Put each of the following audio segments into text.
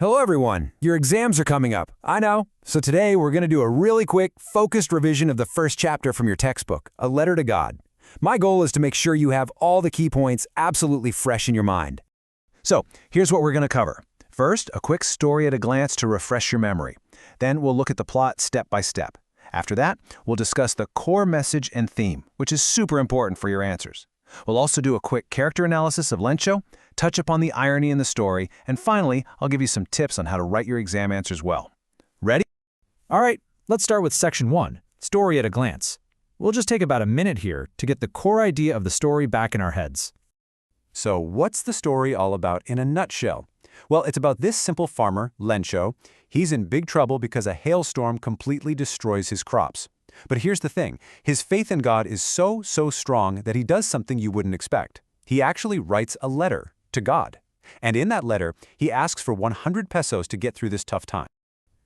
Hello everyone, your exams are coming up, I know. So today we're going to do a really quick, focused revision of the first chapter from your textbook, A Letter to God. My goal is to make sure you have all the key points absolutely fresh in your mind. So, here's what we're going to cover. First, a quick story at a glance to refresh your memory. Then we'll look at the plot step by step. After that, we'll discuss the core message and theme, which is super important for your answers. We'll also do a quick character analysis of Lencho, touch upon the irony in the story, and finally, I'll give you some tips on how to write your exam answers well. Ready? All right, let's start with Section 1, Story at a Glance. We'll just take about a minute here to get the core idea of the story back in our heads. So what's the story all about in a nutshell? Well, it's about this simple farmer, Lencho. He's in big trouble because a hailstorm completely destroys his crops. But here's the thing, his faith in God is so strong that he does something you wouldn't expect. He actually writes a letter to God. And in that letter, he asks for 100 pesos to get through this tough time.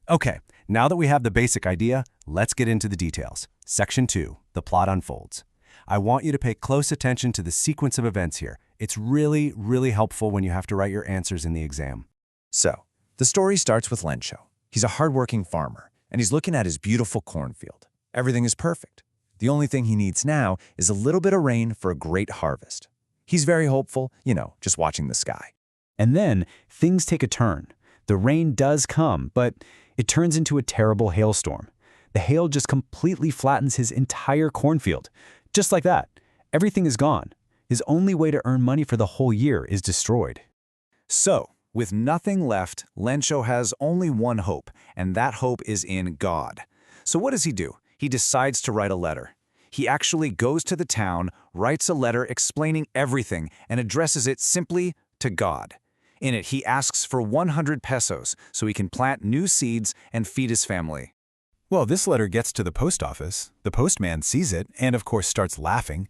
Okay, now that we have the basic idea, let's get into the details. Section 2, the plot unfolds. I want you to pay close attention to the sequence of events here. It's really helpful when you have to write your answers in the exam. So, the story starts with Lencho. He's a hardworking farmer, and he's looking at his beautiful cornfield. Everything is perfect. The only thing he needs now is a little bit of rain for a great harvest. He's very hopeful, just watching the sky. And then, things take a turn. The rain does come, but it turns into a terrible hailstorm. The hail just completely flattens his entire cornfield. Just like that, everything is gone. His only way to earn money for the whole year is destroyed. So, with nothing left, Lencho has only one hope, and that hope is in God. So what does he do? He decides to write a letter. He actually goes to the town, writes a letter explaining everything, and addresses it simply to God. In it, he asks for 100 pesos so he can plant new seeds and feed his family. Well, this letter gets to the post office. The postman sees it and, of course, starts laughing.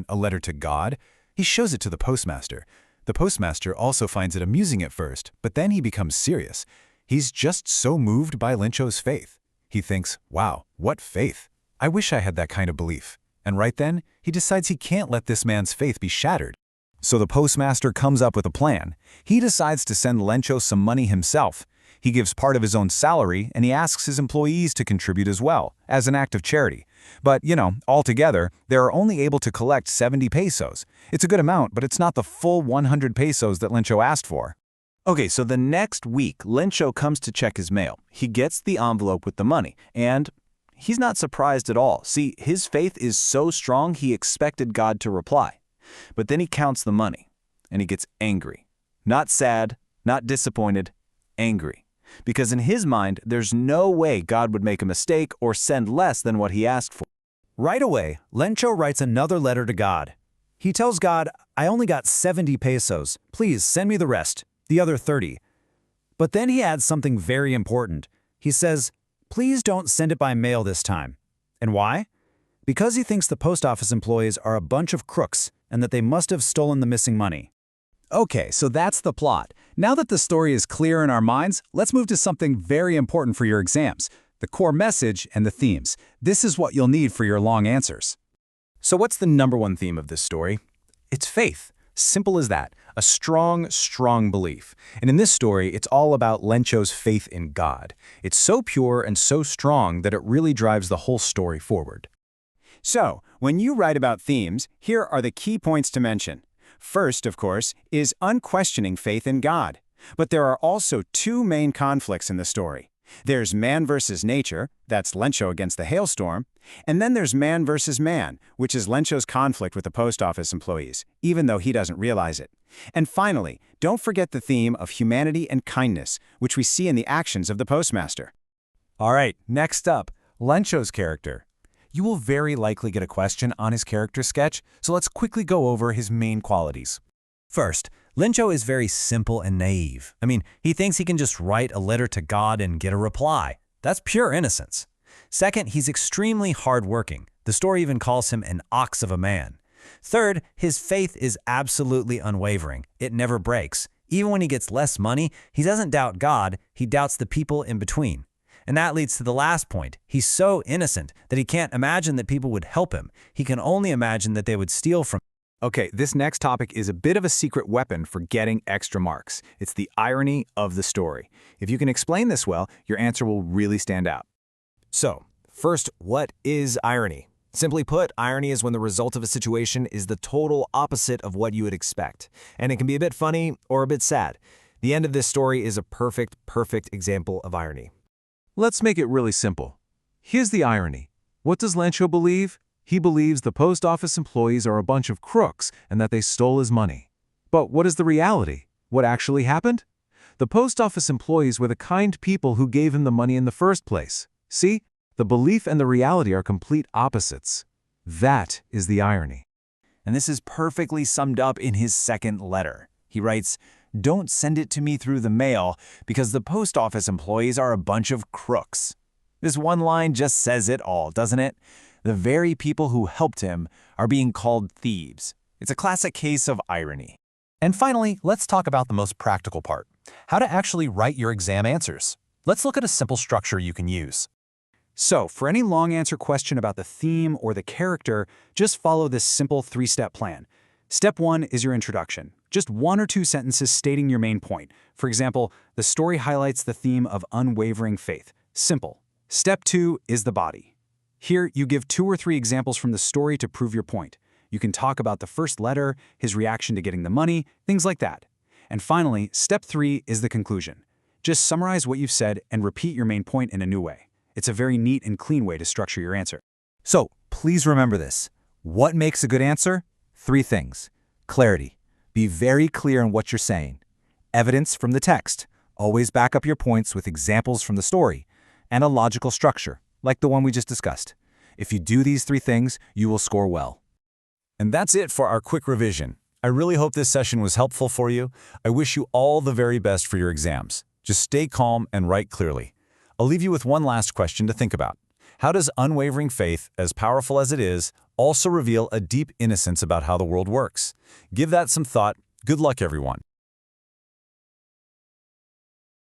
A letter to God. He shows it to the postmaster. The postmaster also finds it amusing at first, but then he becomes serious. He's just so moved by Lencho's faith. He thinks, wow, what faith? I wish I had that kind of belief. And right then, he decides he can't let this man's faith be shattered. So the postmaster comes up with a plan. He decides to send Lencho some money himself. He gives part of his own salary, and he asks his employees to contribute as well, as an act of charity. But, altogether, they are only able to collect 70 pesos. It's a good amount, but it's not the full 100 pesos that Lencho asked for. Okay, so the next week, Lencho comes to check his mail. He gets the envelope with the money, and he's not surprised at all. See, his faith is so strong he expected God to reply. But then he counts the money, and he gets angry. Not sad, not disappointed, angry. Because in his mind, there's no way God would make a mistake or send less than what he asked for. Right away, Lencho writes another letter to God. He tells God, I only got 70 pesos. Please send me the rest, the other 30. But then he adds something very important. He says, please don't send it by mail this time. And why? Because he thinks the post office employees are a bunch of crooks and that they must have stolen the missing money. Okay, so that's the plot. Now that the story is clear in our minds, let's move to something very important for your exams, the core message and the themes. This is what you'll need for your long answers. So what's the number one theme of this story? It's faith. Simple as that. A strong belief. And in this story, it's all about Lencho's faith in God. It's so pure and so strong that it really drives the whole story forward. So, when you write about themes, here are the key points to mention. First, of course, is unquestioning faith in God. But there are also two main conflicts in the story. There's man versus nature, that's Lencho against the hailstorm, and then there's man versus man, which is Lencho's conflict with the post office employees, even though he doesn't realize it. And finally, don't forget the theme of humanity and kindness, which we see in the actions of the postmaster. All right, next up, Lencho's character. You will very likely get a question on his character sketch, so let's quickly go over his main qualities. First, Lencho is very simple and naive. He thinks he can just write a letter to God and get a reply. That's pure innocence. Second, he's extremely hardworking. The story even calls him an ox of a man. Third, his faith is absolutely unwavering. It never breaks. Even when he gets less money, he doesn't doubt God, he doubts the people in between. And that leads to the last point. He's so innocent that he can't imagine that people would help him. He can only imagine that they would steal from him. Okay, this next topic is a bit of a secret weapon for getting extra marks. It's the irony of the story. If you can explain this well, your answer will really stand out. So, first, what is irony? Simply put, irony is when the result of a situation is the total opposite of what you would expect. And it can be a bit funny or a bit sad. The end of this story is a perfect example of irony. Let's make it really simple. Here's the irony. What does Lencho believe? He believes the post office employees are a bunch of crooks and that they stole his money. But what is the reality? What actually happened? The post office employees were the kind people who gave him the money in the first place. See? The belief and the reality are complete opposites. That is the irony. And this is perfectly summed up in his second letter. He writes, "Don't send it to me through the mail because the post office employees are a bunch of crooks." This one line just says it all, doesn't it? The very people who helped him are being called thieves. It's a classic case of irony. And finally, let's talk about the most practical part, how to actually write your exam answers. Let's look at a simple structure you can use. So, for any long answer question about the theme or the character, just follow this simple three-step plan. Step 1 is your introduction. Just 1 or 2 sentences stating your main point. For example, the story highlights the theme of unwavering faith. Simple. Step 2 is the body. Here, you give 2 or 3 examples from the story to prove your point. You can talk about the first letter, his reaction to getting the money, things like that. And finally, step 3 is the conclusion. Just summarize what you've said and repeat your main point in a new way. It's a very neat and clean way to structure your answer. So, please remember this. What makes a good answer? 3 things. Clarity. Be very clear in what you're saying. Evidence from the text. Always back up your points with examples from the story. And a logical structure, like the one we just discussed. If you do these 3 things, you will score well. And that's it for our quick revision. I really hope this session was helpful for you. I wish you all the very best for your exams. Just stay calm and write clearly. I'll leave you with one last question to think about. How does unwavering faith, as powerful as it is, also reveal a deep innocence about how the world works? Give that some thought. Good luck, everyone.